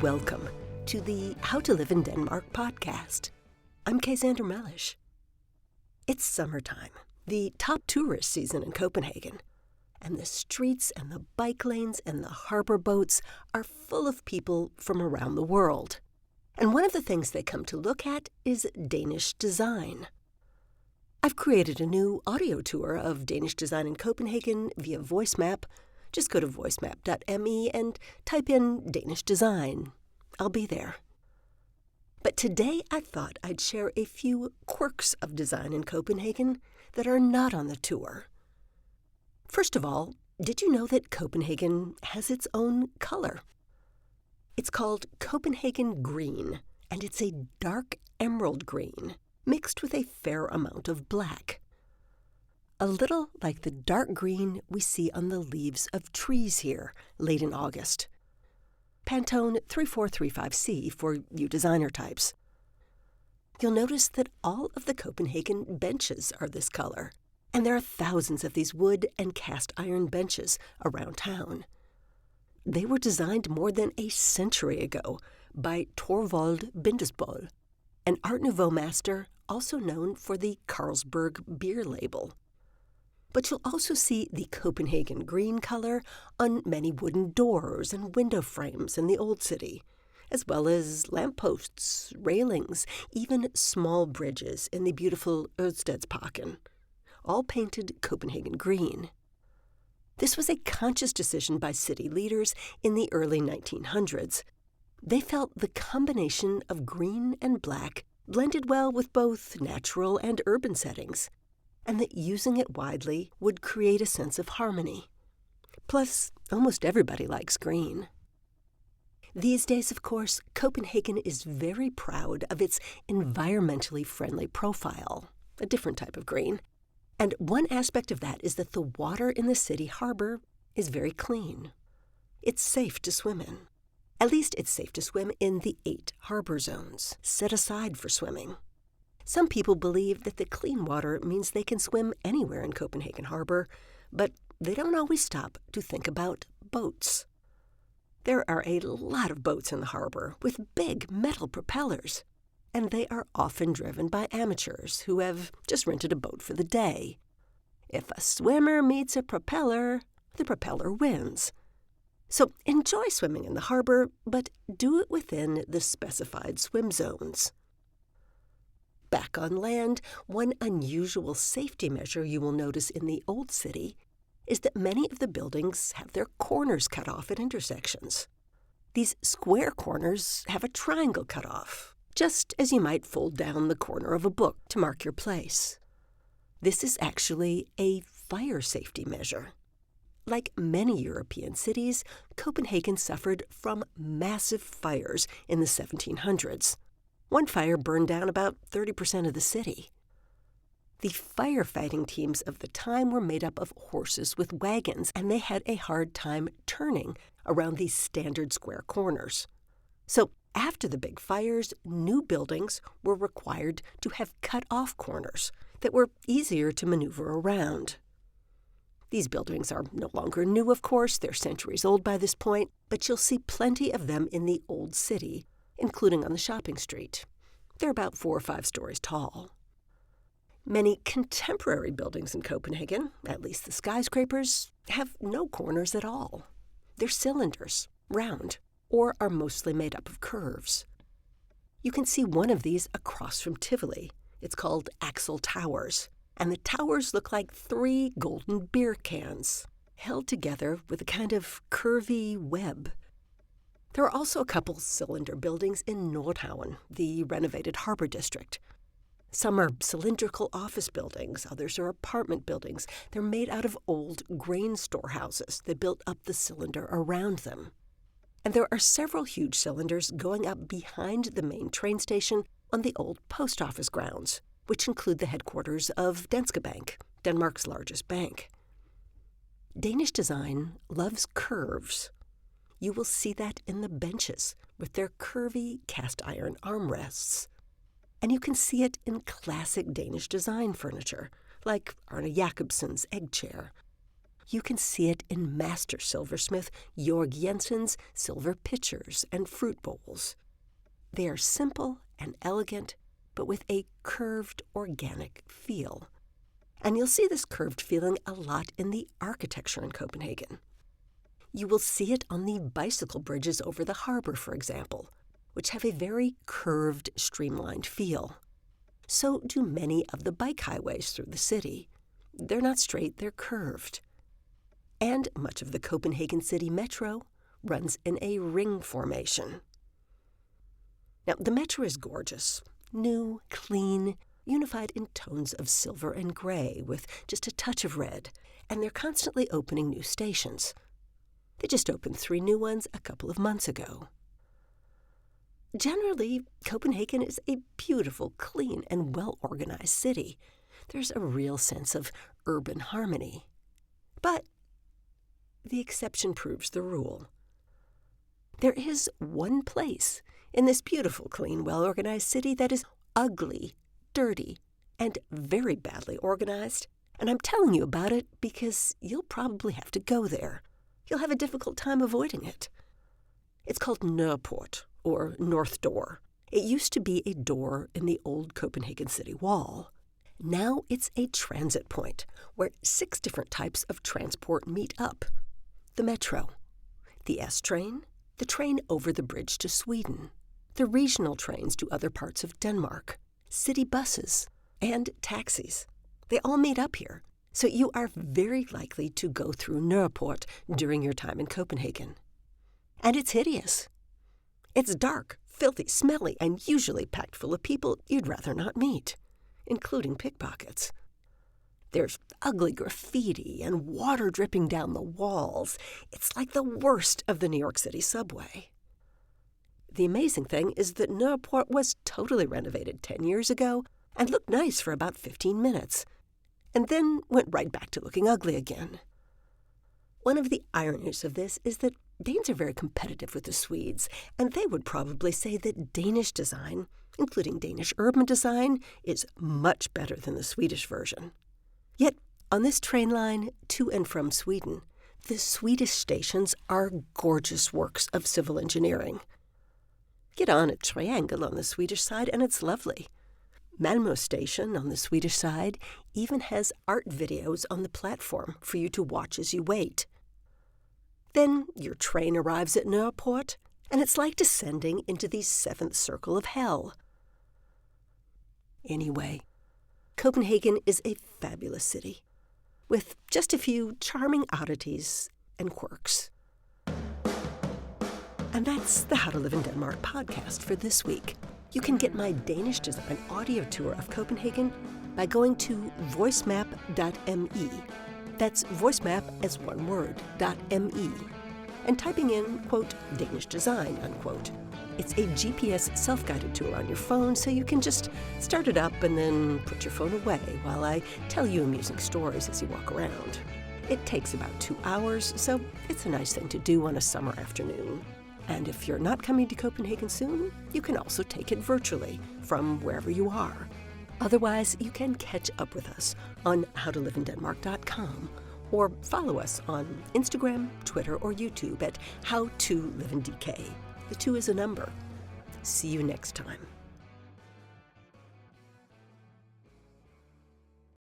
Welcome to the How to Live in Denmark podcast. I'm Kaysander Mellish. It's summertime, the top tourist season in Copenhagen, and the streets and the bike lanes and the harbor boats are full of people from around the world. And one of the things they come to look at is Danish design. I've created a new audio tour of Danish design in Copenhagen via voice map. Just go to voicemap.me and type in Danish design. I'll be there. But today I thought I'd share a few quirks of design in Copenhagen that are not on the tour. First of all, did you know that Copenhagen has its own color? It's called Copenhagen Green, and it's a dark emerald green mixed with a fair amount of black. A little like the dark green we see on the leaves of trees here late in August. Pantone 3435C for you designer types. You'll notice that all of the Copenhagen benches are this color, and there are thousands of these wood and cast iron benches around town. They were designed more than a century ago by Thorvald Bindesbøll, an Art Nouveau master also known for the Carlsberg beer label. But you'll also see the Copenhagen green color on many wooden doors and window frames in the Old City, as well as lampposts, railings, even small bridges in the beautiful Ørestedsparken, all painted Copenhagen green. This was a conscious decision by city leaders in the early 1900s. They felt the combination of green and black blended well with both natural and urban settings, and that using it widely would create a sense of harmony. Plus, almost everybody likes green. These days, of course, Copenhagen is very proud of its environmentally friendly profile, a different type of green. And one aspect of that is that the water in the city harbor is very clean. It's safe to swim in. At least it's safe to swim in the 8 harbor zones set aside for swimming. Some people believe that the clean water means they can swim anywhere in Copenhagen Harbor, but they don't always stop to think about boats. There are a lot of boats in the harbor with big metal propellers, and they are often driven by amateurs who have just rented a boat for the day. If a swimmer meets a propeller, the propeller wins. So enjoy swimming in the harbor, but do it within the specified swim zones. Back on land, one unusual safety measure you will notice in the Old City is that many of the buildings have their corners cut off at intersections. These square corners have a triangle cut off, just as you might fold down the corner of a book to mark your place. This is actually a fire safety measure. Like many European cities, Copenhagen suffered from massive fires in the 1700s. One fire burned down about 30% of the city. The firefighting teams of the time were made up of horses with wagons, and they had a hard time turning around these standard square corners. So after the big fires, new buildings were required to have cut-off corners that were easier to maneuver around. These buildings are no longer new, of course. They're centuries old by this point, but you'll see plenty of them in the Old City, including on the shopping street. They're about 4 or 5 stories tall. Many contemporary buildings in Copenhagen, at least the skyscrapers, have no corners at all. They're cylinders, round, or are mostly made up of curves. You can see one of these across from Tivoli. It's called Axel Towers, and the towers look like 3 golden beer cans, held together with a kind of curvy web. There are also a couple cylinder buildings in Nordhavn, the renovated harbor district. Some are cylindrical office buildings, others are apartment buildings. They're made out of old grain storehouses that built up the cylinder around them. And there are several huge cylinders going up behind the main train station on the old post office grounds, which include the headquarters of Danske Bank, Denmark's largest bank. Danish design loves curves. You will see that in the benches with their curvy cast-iron armrests. And you can see it in classic Danish design furniture, like Arne Jacobsen's egg chair. You can see it in master silversmith Jorg Jensen's silver pitchers and fruit bowls. They are simple and elegant, but with a curved, organic feel. And you'll see this curved feeling a lot in the architecture in Copenhagen. You will see it on the bicycle bridges over the harbor, for example, which have a very curved, streamlined feel. So do many of the bike highways through the city. They're not straight, they're curved. And much of the Copenhagen city metro runs in a ring formation. Now, the metro is gorgeous, new, clean, unified in tones of silver and gray with just a touch of red, and they're constantly opening new stations. They just opened 3 new ones a couple of months ago. Generally, Copenhagen is a beautiful, clean, and well-organized city. There's a real sense of urban harmony. But the exception proves the rule. There is one place in this beautiful, clean, well-organized city that is ugly, dirty, and very badly organized, and I'm telling you about it because you'll probably have to go there. You'll have a difficult time avoiding it. It's called Nørreport, or North Door. It used to be a door in the old Copenhagen city wall. Now it's a transit point where 6 different types of transport meet up. The metro, the S-train, the train over the bridge to Sweden, the regional trains to other parts of Denmark, city buses, and taxis. They all meet up here, so you are very likely to go through Nørreport during your time in Copenhagen. And it's hideous. It's dark, filthy, smelly, and usually packed full of people you'd rather not meet, including pickpockets. There's ugly graffiti and water dripping down the walls. It's like the worst of the New York City subway. The amazing thing is that Nørreport was totally renovated 10 years ago and looked nice for about 15 minutes, and then went right back to looking ugly again. One of the ironies of this is that Danes are very competitive with the Swedes, and they would probably say that Danish design, including Danish urban design, is much better than the Swedish version. Yet, on this train line to and from Sweden, the Swedish stations are gorgeous works of civil engineering. Get on a triangle on the Swedish side and it's lovely. Malmö station on the Swedish side even has art videos on the platform for you to watch as you wait. Then your train arrives at Nørreport, and it's like descending into the 7th circle of hell. Anyway, Copenhagen is a fabulous city, with just a few charming oddities and quirks. And that's the How to Live in Denmark podcast for this week. You can get my Danish design audio tour of Copenhagen by going to voicemap.me. That's voicemap as one word, .me, and typing in, quote, Danish design, unquote. It's a GPS self-guided tour on your phone, so you can just start it up and then put your phone away while I tell you amusing stories as you walk around. It takes about 2 hours, so it's a nice thing to do on a summer afternoon. And if you're not coming to Copenhagen soon, you can also take it virtually from wherever you are. Otherwise, you can catch up with us on howtoliveindenmark.com or follow us on Instagram, Twitter, or YouTube at How to Live in DK. The 2 is a number. See you next time.